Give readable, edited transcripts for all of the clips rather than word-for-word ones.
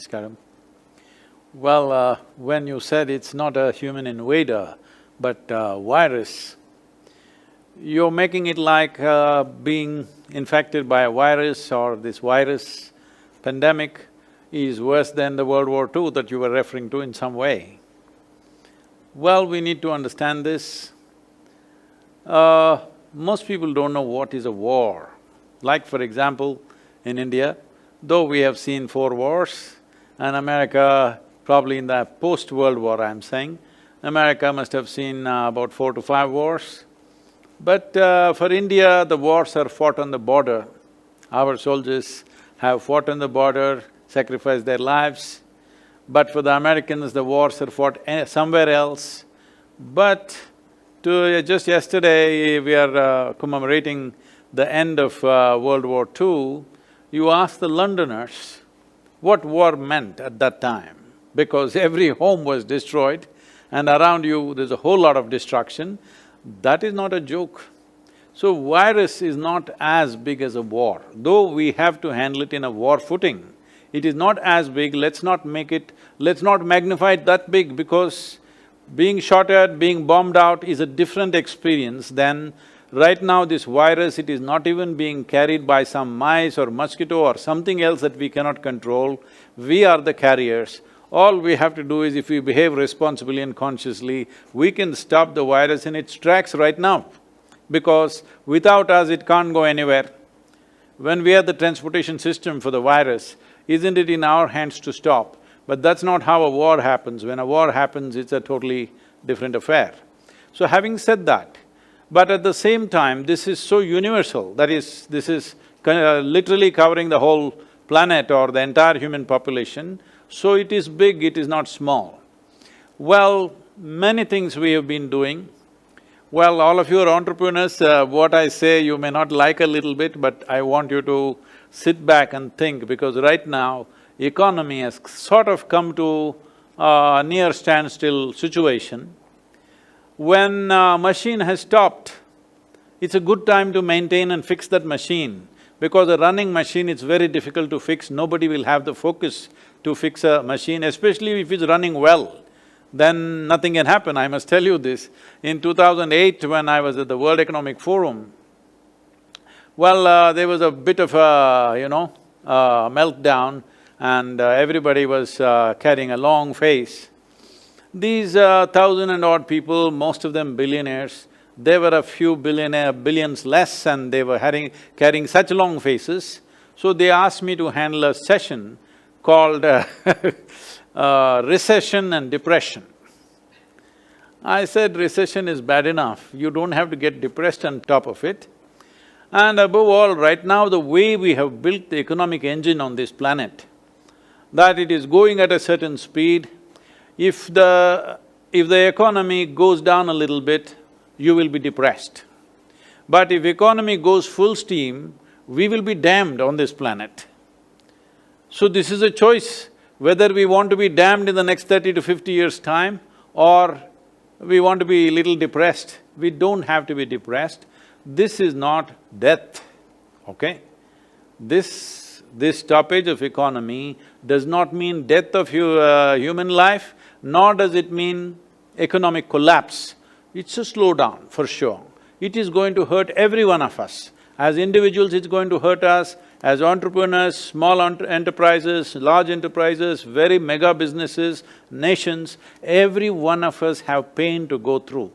Namaskaram. Well, when you said it's not a human invader, but a virus, you're making it like being infected by a virus or this virus pandemic is worse than the World War II that you were referring to in some way. Well, we need to understand this. Most people don't know what is a war. Like for example, in India, though we have seen 4 wars, and America, probably in the post-World War I'm saying, America must have seen about 4 to 5 wars. But for India, the wars are fought on the border. Our soldiers have fought on the border, sacrificed their lives. But for the Americans, the wars are fought somewhere else. But just yesterday, we are commemorating the end of World War II. You ask the Londoners what war meant at that time, because every home was destroyed and around you there's a whole lot of destruction. That is not a joke. So virus is not as big as a war, though we have to handle it in a war footing. It is not as big, let's not magnify it that big, because being shot at, being bombed out is a different experience than right now this virus. It is not even being carried by some mice or mosquito or something else that we cannot control. We are the carriers. All we have to do is, if we behave responsibly and consciously, we can stop the virus in its tracks right now, because without us it can't go anywhere. When we are the transportation system for the virus, isn't it in our hands to stop? But that's not how a war happens. When a war happens, it's a totally different affair. So having said that, but at the same time, this is so universal, that is, this is literally covering the whole planet or the entire human population, so it is big, it is not small. Well, many things we have been doing. Well, all of you are entrepreneurs, what I say you may not like a little bit, but I want you to sit back and think, because right now, economy has sort of come to a near standstill situation. When a machine has stopped, it's a good time to maintain and fix that machine, because a running machine is very difficult to fix. Nobody will have the focus to fix a machine, especially if it's running well. Then nothing can happen, I must tell you this. In 2008, when I was at the World Economic Forum, well, there was a bit of a, meltdown, and everybody was carrying a long face. These 1,000 and odd people, most of them billionaires, they were a few billions less, and they were carrying such long faces. So they asked me to handle a session called recession and depression. I said, recession is bad enough, you don't have to get depressed on top of it. And above all, right now the way we have built the economic engine on this planet, that it is going at a certain speed. If the economy goes down a little bit, you will be depressed. But if economy goes full steam, we will be damned on this planet. So this is a choice, whether we want to be damned in the next 30 to 50 years' time, or we want to be a little depressed. We don't have to be depressed. This is not death, okay? This stoppage of economy does not mean death of human life, nor does it mean economic collapse. It's a slowdown, for sure. It is going to hurt every one of us. As individuals, it's going to hurt us. As entrepreneurs, small enterprises, large enterprises, very mega businesses, nations, every one of us have pain to go through.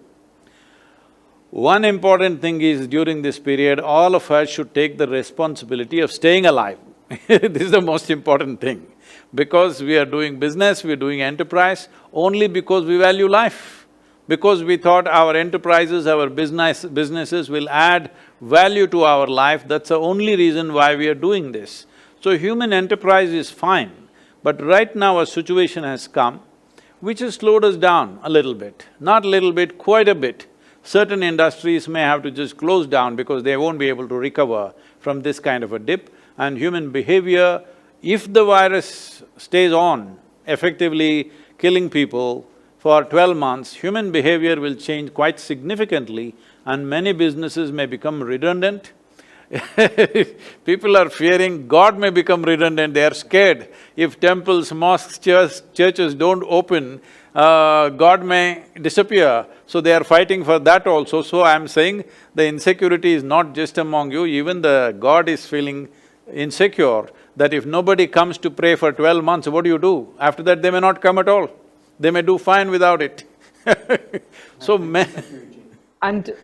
One important thing is, during this period, all of us should take the responsibility of staying alive. This is the most important thing. Because we are doing business, we are doing enterprise, only because we value life. Because we thought our enterprises, our businesses will add value to our life, that's the only reason why we are doing this. So human enterprise is fine, but right now a situation has come which has slowed us down a little bit. Not a little bit, quite a bit. Certain industries may have to just close down because they won't be able to recover from this kind of a dip. And human behavior, if the virus stays on, effectively killing people for 12 months, human behavior will change quite significantly, and many businesses may become redundant. People are fearing God may become redundant, they are scared. If temples, mosques, churches don't open, God may disappear. So they are fighting for that also. So I'm saying the insecurity is not just among you, even the God is feeling insecure that if nobody comes to pray for 12 months, what do you do? After that, they may not come at all. They may do fine without it. So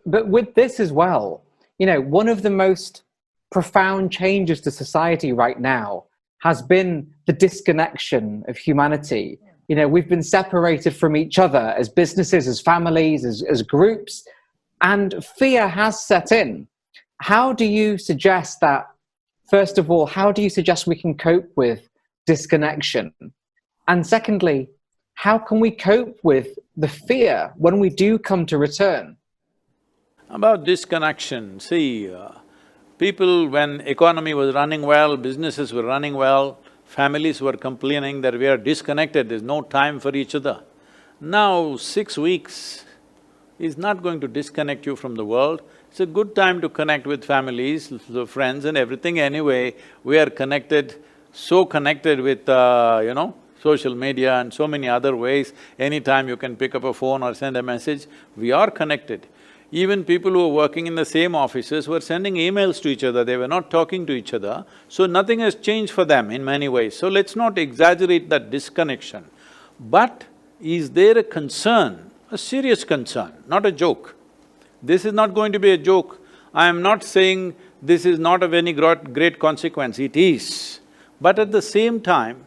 but with this as well, you know, one of the most profound changes to society right now has been the disconnection of humanity. You know, we've been separated from each other as businesses, as families, as groups, and fear has set in. How do you suggest that, first of all, how do you suggest we can cope with disconnection? And secondly, how can we cope with the fear when we do come to return? About disconnection, see, people, when economy was running well, businesses were running well, families were complaining that we are disconnected, there's no time for each other. Now, 6 weeks is not going to disconnect you from the world. It's a good time to connect with families, the friends and everything. Anyway, we are connected, so connected with, social media and so many other ways. Anytime you can pick up a phone or send a message, we are connected. Even people who are working in the same offices were sending emails to each other, they were not talking to each other, so nothing has changed for them in many ways. So let's not exaggerate that disconnection. But is there a concern, a serious concern, not a joke? This is not going to be a joke. I am not saying this is not of any great consequence, it is. But at the same time,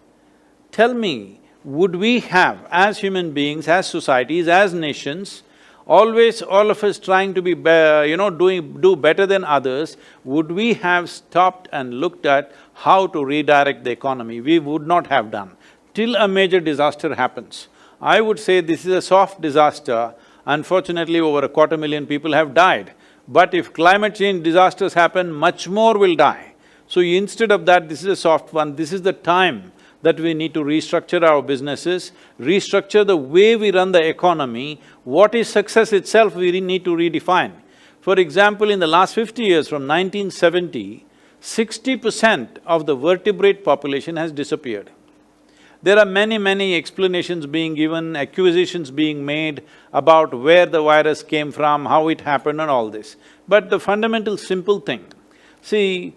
tell me, would we have, as human beings, as societies, as nations, always all of us trying to be, do better than others, would we have stopped and looked at how to redirect the economy? We would not have done, till a major disaster happens. I would say this is a soft disaster. Unfortunately, over 250,000 people have died. But if climate change disasters happen, much more will die. So instead of that, this is a soft one. This is the time that we need to restructure our businesses, restructure the way we run the economy. What is success itself, we need to redefine. For example, in the last 50 years, from 1970, 60% of the vertebrate population has disappeared. There are many explanations being given, accusations being made about where the virus came from, how it happened and all this. But the fundamental simple thing, see,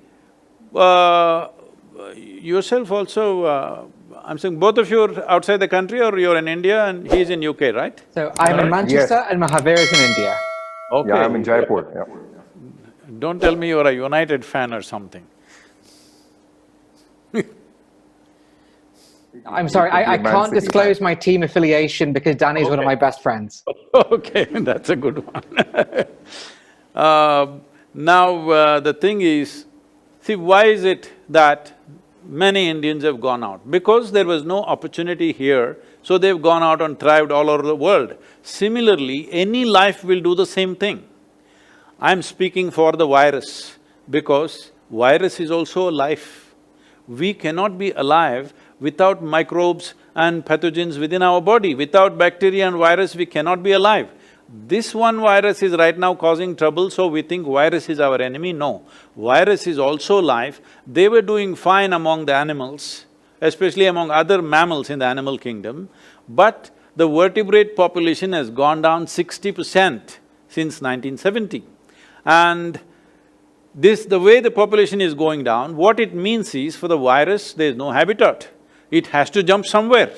yourself also, I'm saying both of you are outside the country or you're in India and he's in UK, right? So I'm in Manchester and Mahavir is in India. Okay. Yeah, I'm in Jaipur, yeah. Don't tell me you're a United fan or something. I'm sorry, I can't disclose my team affiliation because Danny's one of my best friends. Okay, that's a good one. The thing is, see, why is it that many Indians have gone out? Because there was no opportunity here, so they've gone out and thrived all over the world. Similarly, any life will do the same thing. I'm speaking for the virus, because virus is also a life. We cannot be alive without microbes and pathogens within our body. Without bacteria and virus, we cannot be alive. This one virus is right now causing trouble, so we think virus is our enemy. No, virus is also life. They were doing fine among the animals, especially among other mammals in the animal kingdom, but the vertebrate population has gone down 60% since 1970. And the way the population is going down, what it means is, for the virus, there is no habitat. It has to jump somewhere.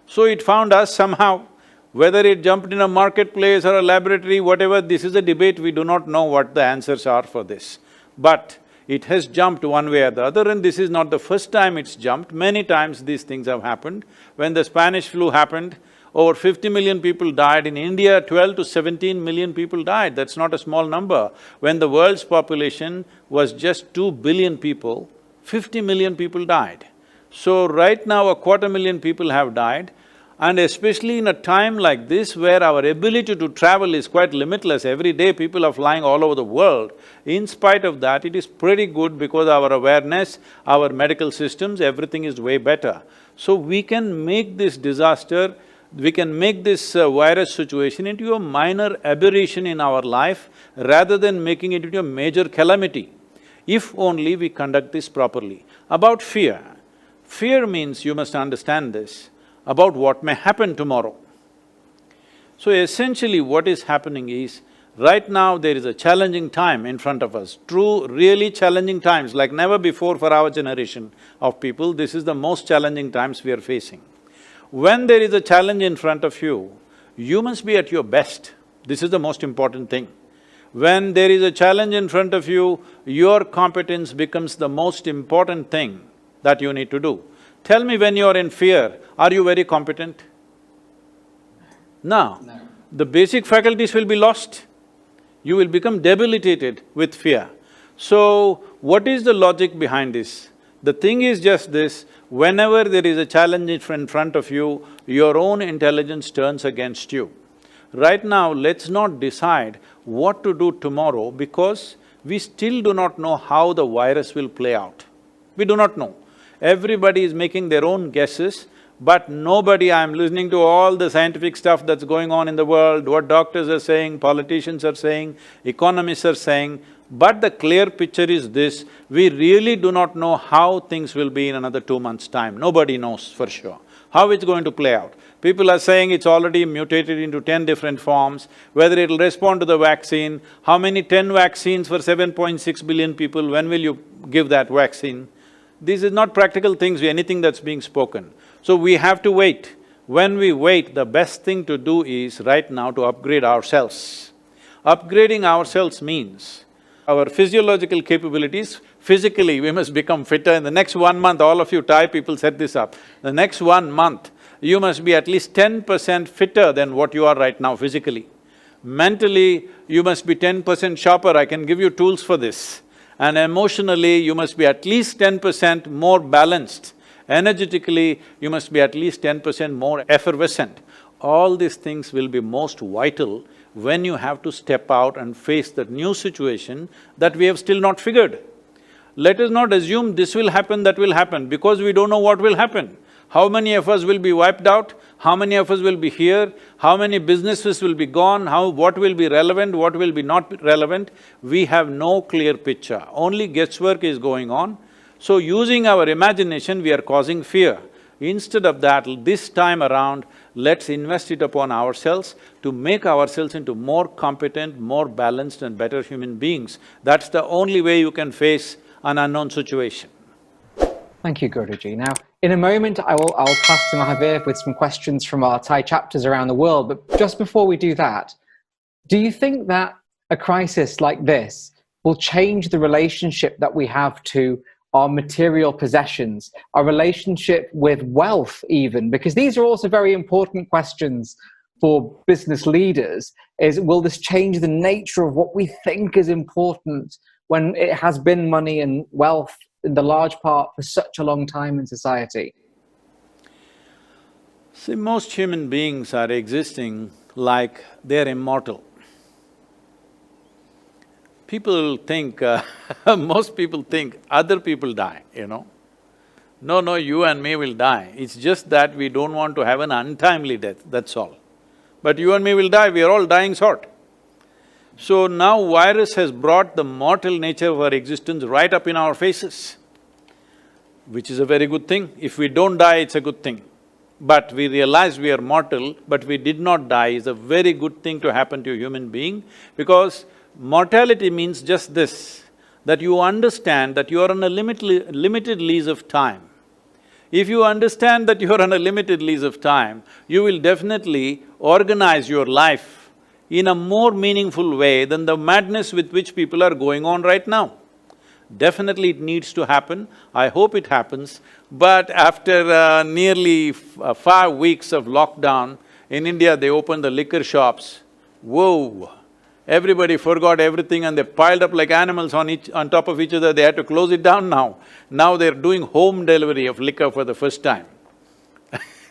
So it found us somehow. Whether it jumped in a marketplace or a laboratory, whatever, this is a debate, we do not know what the answers are for this. But it has jumped one way or the other, and this is not the first time it's jumped. Many times these things have happened. When the Spanish flu happened, over 50 million people died. In India, 12 to 17 million people died. That's not a small number. When the world's population was just 2 billion people, 50 million people died. So right now, 250,000 people have died. And especially in a time like this, where our ability to travel is quite limitless, every day people are flying all over the world, in spite of that, it is pretty good because our awareness, our medical systems, everything is way better. So we can make this disaster, we can make this virus situation into a minor aberration in our life rather than making it into a major calamity. if only we conduct this properly. About fear, fear means you must understand this, about what may happen tomorrow. So essentially what is happening is, right now there is a challenging time in front of us, true, really challenging times like never before for our generation of people. This is the most challenging times we are facing. When there is a challenge in front of you, you must be at your best. This is the most important thing. When there is a challenge in front of you, your competence becomes the most important thing that you need to do. Tell me, when you're in fear, are you very competent? No. The basic faculties will be lost. You will become debilitated with fear. So, what is the logic behind this? The thing is just this, whenever there is a challenge in front of you, your own intelligence turns against you. Right now, let's not decide what to do tomorrow because we still do not know how the virus will play out. We do not know. Everybody is making their own guesses, but nobody… I'm listening to all the scientific stuff that's going on in the world, what doctors are saying, politicians are saying, economists are saying, but the clear picture is this, we really do not know how things will be in another 2 months' time. Nobody knows for sure how it's going to play out. People are saying it's already mutated into 10 different forms, whether it'll respond to the vaccine, how many 10 vaccines for 7.6 billion people, when will you give that vaccine? This is not practical things, anything that's being spoken. So we have to wait. When we wait, the best thing to do is right now to upgrade ourselves. Upgrading ourselves means our physiological capabilities, physically we must become fitter. In the next 1 month, all of you Thai people set this up, the next 1 month, you must be at least 10% fitter than what you are right now physically. Mentally, you must be 10% sharper, I can give you tools for this. And emotionally, you must be at least 10% more balanced. Energetically, you must be at least 10% more effervescent. All these things will be most vital when you have to step out and face the new situation that we have still not figured. Let us not assume this will happen, that will happen, because we don't know what will happen. How many of us will be wiped out? How many of us will be here? How many businesses will be gone? What will be relevant, what will be not relevant? We have no clear picture, only guesswork is going on. So using our imagination, we are causing fear. Instead of that, this time around, let's invest it upon ourselves to make ourselves into more competent, more balanced and better human beings. That's the only way you can face an unknown situation. Thank you, Guruji. Now, in a moment, I'll pass to Mahavir with some questions from our Thai chapters around the world, but just before we do that, do you think that a crisis like this will change the relationship that we have to our material possessions, our relationship with wealth even? Because these are also very important questions for business leaders, is will this change the nature of what we think is important when it has been money and wealth in the large part for such a long time in society? See, most human beings are existing like they're immortal. People think… most people think other people die, you know. No, you and me will die. It's just that we don't want to have an untimely death, that's all. But you and me will die, we are all dying sort. So now virus has brought the mortal nature of our existence right up in our faces, which is a very good thing. If we don't die, it's a good thing. But we realize we are mortal, but we did not die is a very good thing to happen to a human being, because mortality means just this, that you understand that you are on a limited lease of time. If you understand that you are on a limited lease of time, you will definitely organize your life in a more meaningful way than the madness with which people are going on right now. Definitely it needs to happen, I hope it happens, but after nearly 5 weeks of lockdown, in India they opened the liquor shops, whoa! Everybody forgot everything and they piled up like animals on top of each other, they had to close it down now. Now they're doing home delivery of liquor for the first time.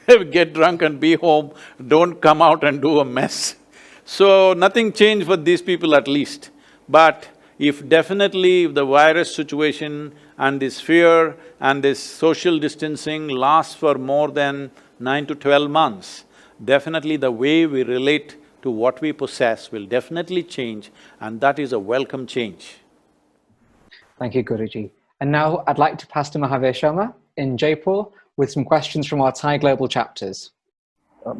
Get drunk and be home, don't come out and do a mess. So nothing changed for these people at least. But if the virus situation and this fear and this social distancing lasts for more than 9 to 12 months, definitely the way we relate to what we possess will definitely change, and that is a welcome change. Thank you, Guruji. And now I'd like to pass to Mahavir Sharma in Jaipur with some questions from our Thai global chapters.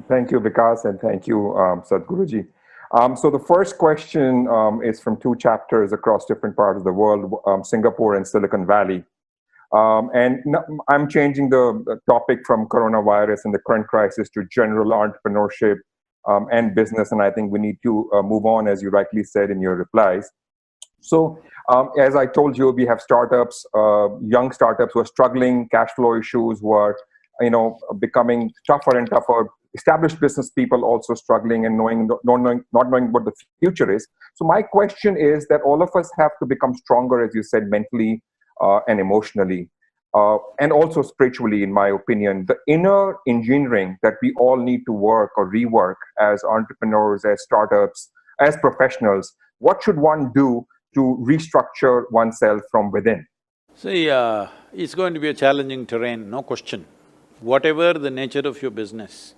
Thank you, Vikas, and thank you, Sadhguruji. So the first question is from two chapters across different parts of the world, Singapore and Silicon Valley. I'm changing the topic from coronavirus and the current crisis to general entrepreneurship and business, and I think we need to move on, as you rightly said in your replies. So, as I told you, we have startups, young startups who are struggling, cash flow issues, who are, becoming tougher and tougher. Established business people also struggling and not knowing what the future is. So my question is that all of us have to become stronger, as you said, mentally and emotionally, and also spiritually, in my opinion. The inner engineering that we all need to work or rework as entrepreneurs, as startups, as professionals. What should one do to restructure oneself from within? See, it's going to be a challenging terrain, no question. Whatever the nature of your business,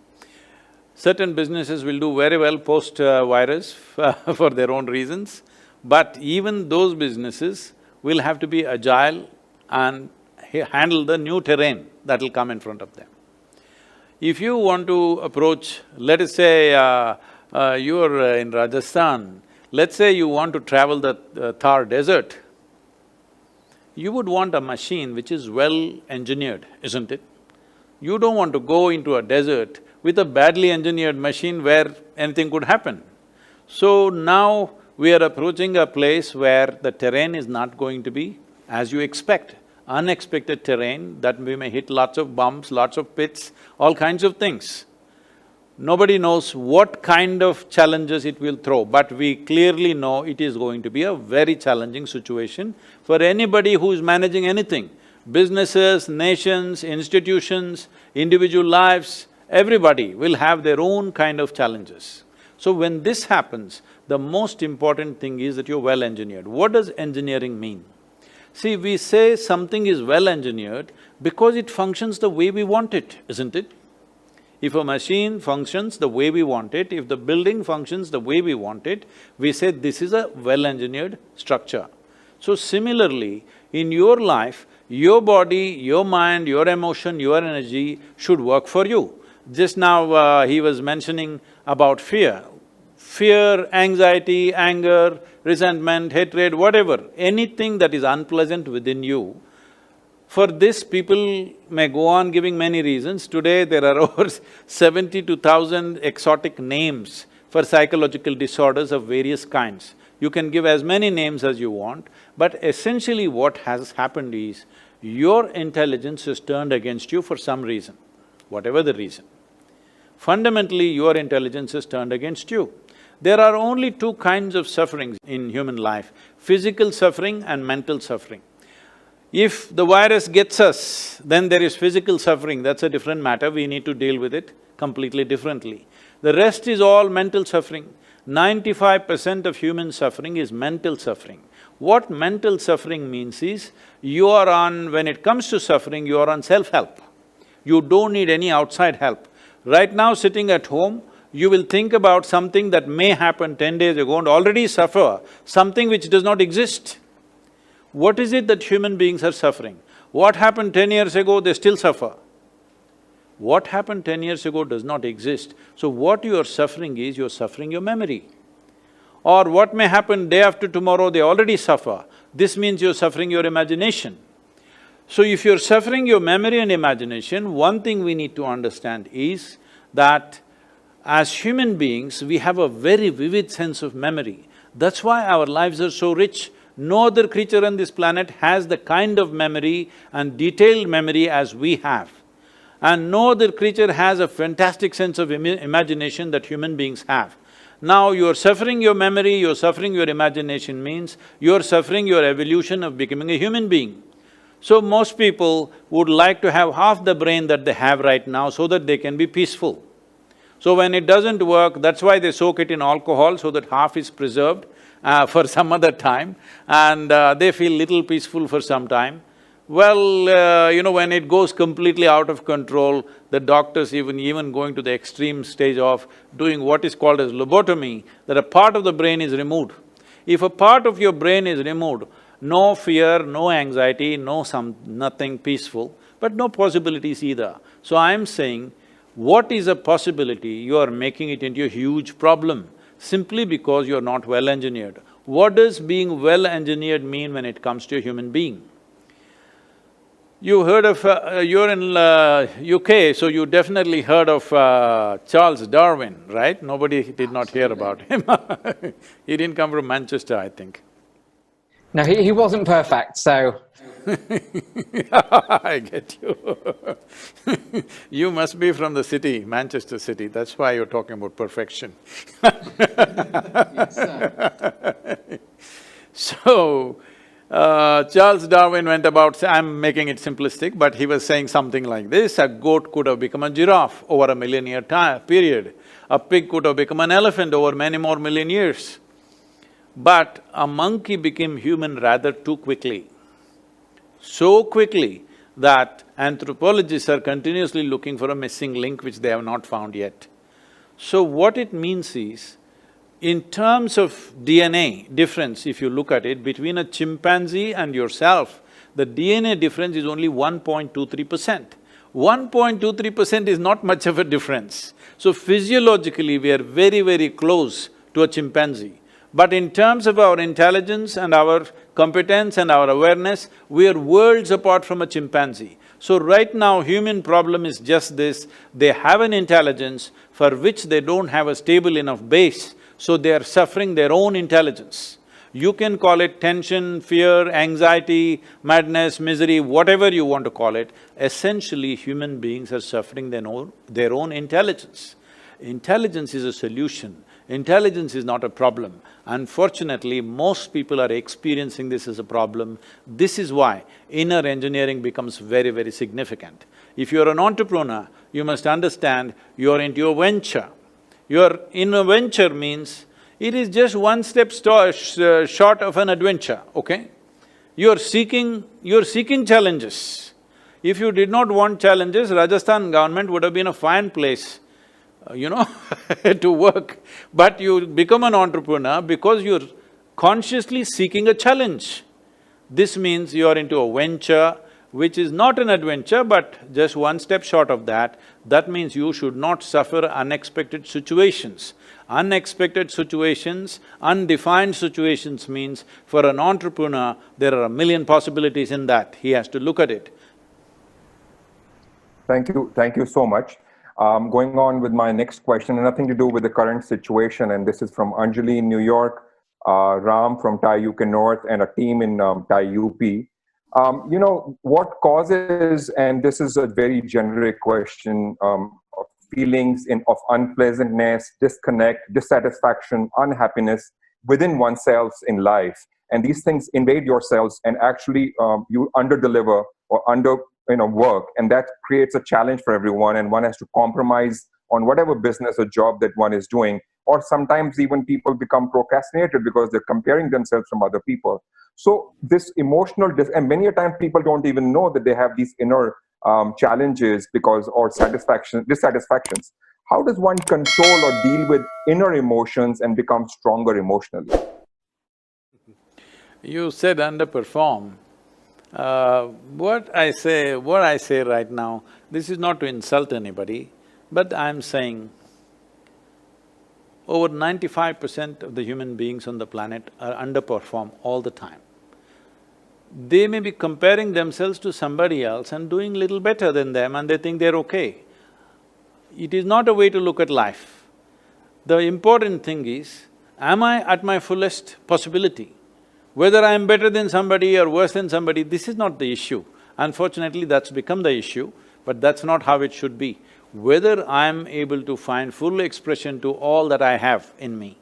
certain businesses will do very well post-virus for their own reasons, but even those businesses will have to be agile and handle the new terrain that will come in front of them. If you want to approach, let us say you're in Rajasthan, let's say you want to travel the Thar desert, you would want a machine which is well engineered, isn't it? You don't want to go into a desert with a badly engineered machine where anything could happen. So now we are approaching a place where the terrain is not going to be as you expect. Unexpected terrain that we may hit lots of bumps, lots of pits, all kinds of things. Nobody knows what kind of challenges it will throw, but we clearly know it is going to be a very challenging situation for anybody who is managing anything. Businesses, nations, institutions, individual lives, everybody will have their own kind of challenges. So when this happens, the most important thing is that you're well engineered. What does engineering mean? See, we say something is well engineered because it functions the way we want it, isn't it? If a machine functions the way we want it, if the building functions the way we want it, we say this is a well-engineered structure. So similarly, in your life, your body, your mind, your emotion, your energy should work for you. Just now he was mentioning about fear. Fear, anxiety, anger, resentment, hatred, whatever, anything that is unpleasant within you, for this people may go on giving many reasons. Today there are over 72,000 exotic names for psychological disorders of various kinds. You can give as many names as you want, but essentially what has happened is, your intelligence is turned against you for some reason, whatever the reason. Fundamentally, your intelligence is turned against you. There are only two kinds of sufferings in human life, physical suffering and mental suffering. If the virus gets us, then there is physical suffering, that's a different matter, we need to deal with it completely differently. The rest is all mental suffering. 95% of human suffering is mental suffering. What mental suffering means is, you are on… when it comes to suffering, you are on self-help. You don't need any outside help. Right now, sitting at home, you will think about something that may happen 10 days ago and already suffer something which does not exist. What is it that human beings are suffering? What happened 10 years ago, they still suffer. What happened 10 years ago does not exist. So what you are suffering is, you're suffering your memory. Or what may happen day after tomorrow, they already suffer. This means you're suffering your imagination. So if you're suffering your memory and imagination, one thing we need to understand is that as human beings, we have a very vivid sense of memory. That's why our lives are so rich. No other creature on this planet has the kind of memory and detailed memory as we have. And no other creature has a fantastic sense of imagination that human beings have. Now you're suffering your memory, you're suffering your imagination means you're suffering your evolution of becoming a human being. So most people would like to have half the brain that they have right now so that they can be peaceful. So when it doesn't work, that's why they soak it in alcohol so that half is preserved for some other time, and they feel little peaceful for some time. Well, when it goes completely out of control, the doctors even going to the extreme stage of doing what is called as lobotomy, that a part of the brain is removed. If a part of your brain is removed, No fear, no anxiety, nothing peaceful, but no possibilities either. So I'm saying, what is a possibility, you are making it into a huge problem simply because you're not well engineered. What does being well engineered mean when it comes to a human being? You heard of… you're in UK, so you definitely heard of Charles Darwin, right? Nobody did not hear about him. He didn't come from Manchester, I think. No, he wasn't perfect, so… I get you. You must be from the city, Manchester city, that's why you're talking about perfection. Yes, sir. So, Charles Darwin went about… I'm making it simplistic, but he was saying something like this: a goat could have become a giraffe over a million-year period. A pig could have become an elephant over many more million years. But a monkey became human rather too quickly. So quickly that anthropologists are continuously looking for a missing link which they have not found yet. So what it means is, in terms of DNA difference, if you look at it, between a chimpanzee and yourself, the DNA difference is only 1.23%. 1.23% is not much of a difference. So physiologically, we are very, very close to a chimpanzee. But in terms of our intelligence and our competence and our awareness, we are worlds apart from a chimpanzee. So right now, human problem is just this: they have an intelligence for which they don't have a stable enough base, so they are suffering their own intelligence. You can call it tension, fear, anxiety, madness, misery, whatever you want to call it. Essentially, human beings are suffering their own intelligence. Intelligence is a solution. Intelligence is not a problem. Unfortunately, most people are experiencing this as a problem. This is why inner engineering becomes very, very significant. If you're an entrepreneur, you must understand you're into a venture. You're in a venture means it is just one step short of an adventure, okay? You're seeking challenges. If you did not want challenges, Rajasthan government would have been a fine place, to work. But you become an entrepreneur because you're consciously seeking a challenge. This means you're into a venture which is not an adventure but just one step short of that. That means you should not suffer unexpected situations. Unexpected situations, undefined situations means for an entrepreneur, there are a million possibilities in that. He has to look at it. Thank you so much. Going on with my next question, nothing to do with the current situation, and this is from Anjali in New York, Ram from Thai UK North, and a team in Thai UP. What causes, and this is a very generic question, of feelings of unpleasantness, disconnect, dissatisfaction, unhappiness within oneself in life, and these things invade yourselves, and actually you underdeliver or work, and that creates a challenge for everyone, and one has to compromise on whatever business or job that one is doing, or sometimes even people become procrastinated because they're comparing themselves from other people. So this emotional, and many a time people don't even know that they have these inner challenges or dissatisfactions. How does one control or deal with inner emotions and become stronger emotionally? You said underperform. What I say right now, this is not to insult anybody, but I'm saying over 95% of the human beings on the planet are underperform all the time. They may be comparing themselves to somebody else and doing little better than them, and they think they're okay. It is not a way to look at life. The important thing is, am I at my fullest possibility? Whether I am better than somebody or worse than somebody, this is not the issue. Unfortunately, that's become the issue, but that's not how it should be. Whether I am able to find full expression to all that I have in me.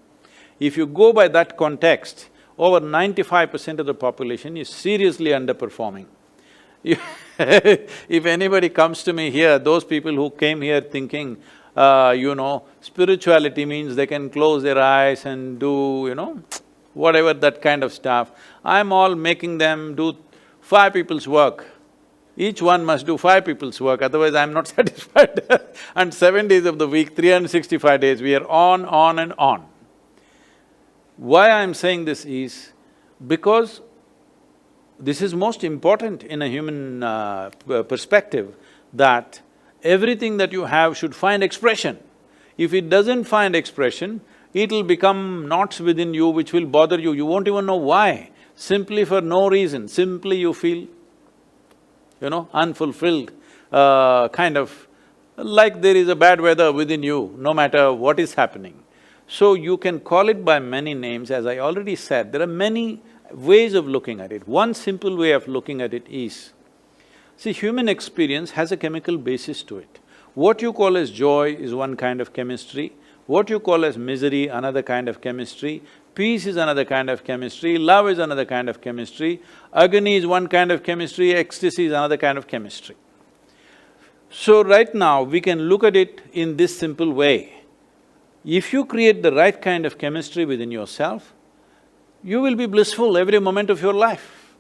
If you go by that context, over 95% of the population is seriously underperforming. If anybody comes to me here, those people who came here thinking, spirituality means they can close their eyes and do, whatever that kind of stuff, I'm all making them do 5 people's work. Each one must do 5 people's work, otherwise I'm not satisfied. And 7 days of the week, 365 days, we are on and on. Why I'm saying this is, because this is most important in a human perspective, that everything that you have should find expression. If it doesn't find expression, it'll become knots within you which will bother you, you won't even know why. Simply for no reason, simply you feel, unfulfilled, kind of like there is a bad weather within you, no matter what is happening. So you can call it by many names, as I already said, there are many ways of looking at it. One simple way of looking at it is, see, human experience has a chemical basis to it. What you call as joy is one kind of chemistry, what you call as misery, another kind of chemistry, peace is another kind of chemistry, love is another kind of chemistry, agony is one kind of chemistry, ecstasy is another kind of chemistry. So right now, we can look at it in this simple way. If you create the right kind of chemistry within yourself, you will be blissful every moment of your life.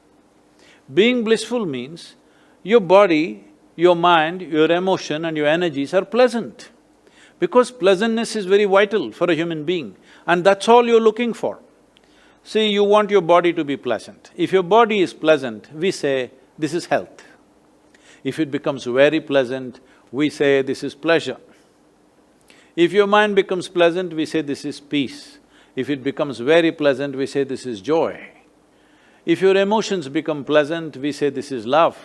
Being blissful means your body, your mind, your emotion and your energies are pleasant. Because pleasantness is very vital for a human being, and that's all you're looking for. See, you want your body to be pleasant. If your body is pleasant, we say, this is health. If it becomes very pleasant, we say, this is pleasure. If your mind becomes pleasant, we say, this is peace. If it becomes very pleasant, we say, this is joy. If your emotions become pleasant, we say, this is love.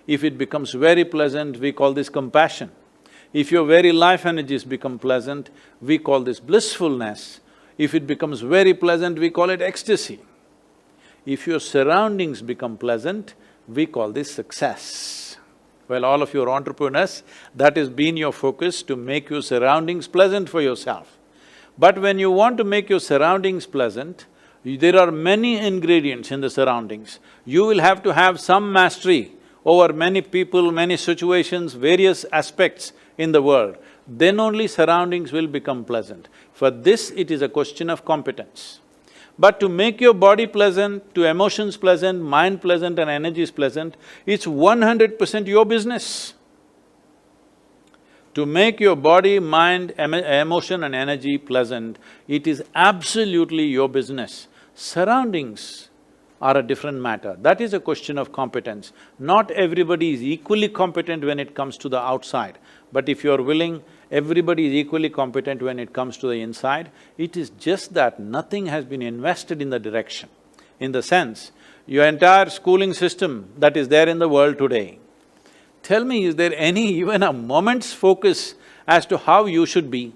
If it becomes very pleasant, we call this compassion. If your very life energies become pleasant, we call this blissfulness. If it becomes very pleasant, we call it ecstasy. If your surroundings become pleasant, we call this success. Well, all of you are entrepreneurs, that has been your focus, to make your surroundings pleasant for yourself. But when you want to make your surroundings pleasant, there are many ingredients in the surroundings. You will have to have some mastery over many people, many situations, various aspects in the world. Then only surroundings will become pleasant. For this, it is a question of competence. But to make your body pleasant, to emotions pleasant, mind pleasant and energies pleasant, it's 100% your business. To make your body, mind, emotion and energy pleasant, it is absolutely your business. Surroundings are a different matter. That is a question of competence. Not everybody is equally competent when it comes to the outside. But if you're willing, everybody is equally competent when it comes to the inside. It is just that nothing has been invested in the direction. In the sense, your entire schooling system that is there in the world today, tell me, is there even a moment's focus as to how you should be?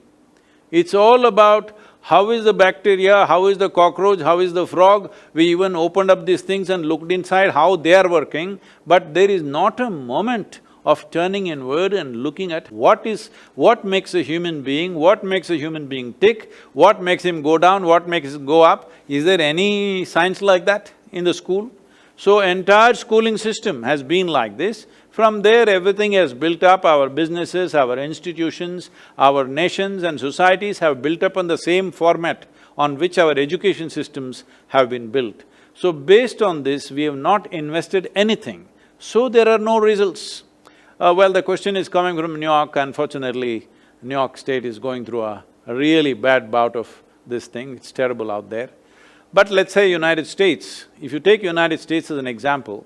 It's all about how is the bacteria, how is the cockroach, how is the frog. We even opened up these things and looked inside how they are working, but there is not a moment of turning inward and looking at what makes a human being tick, what makes him go down, what makes him go up. Is there any science like that in the school? So entire schooling system has been like this. From there, everything has built up, our businesses, our institutions, our nations and societies have built up on the same format on which our education systems have been built. So based on this, we have not invested anything, so there are no results. Well, the question is coming from New York. Unfortunately, New York State is going through a really bad bout of this thing, it's terrible out there. But let's say United States, if you take United States as an example,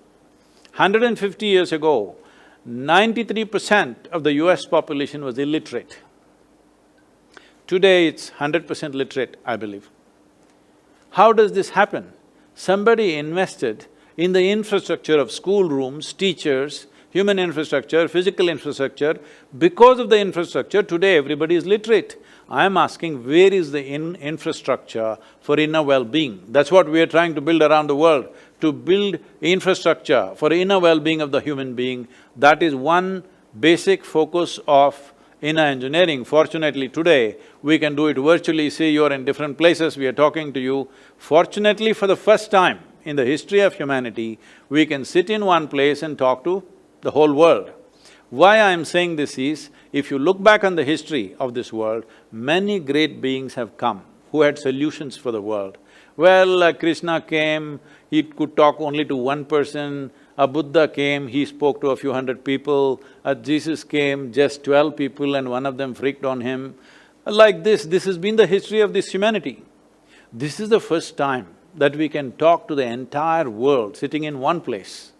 150 years ago, 93% of the US population was illiterate. Today, it's 100% literate, I believe. How does this happen? Somebody invested in the infrastructure of schoolrooms, teachers, human infrastructure, physical infrastructure. Because of the infrastructure, today everybody is literate. I'm asking, where is the infrastructure for inner well-being? That's what we are trying to build around the world, to build infrastructure for inner well-being of the human being. That is one basic focus of inner engineering. Fortunately today, we can do it virtually. See, you're in different places, we are talking to you. Fortunately, for the first time in the history of humanity, we can sit in one place and talk to the whole world. Why I'm saying this is, if you look back on the history of this world, many great beings have come who had solutions for the world. Well, Krishna came, he could talk only to one person. A Buddha came, he spoke to a few hundred people. Jesus came, just 12 people and one of them freaked on him. Like this has been the history of this humanity. This is the first time that we can talk to the entire world sitting in one place.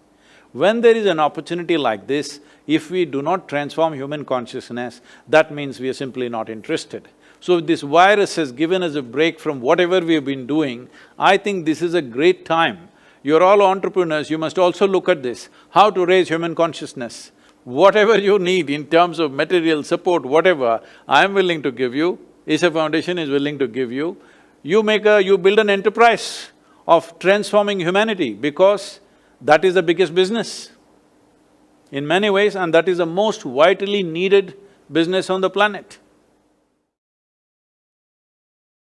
When there is an opportunity like this, if we do not transform human consciousness, that means we are simply not interested. So this virus has given us a break from whatever we have been doing. I think this is a great time. You're all entrepreneurs, you must also look at this, how to raise human consciousness. Whatever you need in terms of material support, whatever, I'm willing to give you, Isha Foundation is willing to give you. You build an enterprise of transforming humanity because that is the biggest business in many ways, and that is the most vitally needed business on the planet.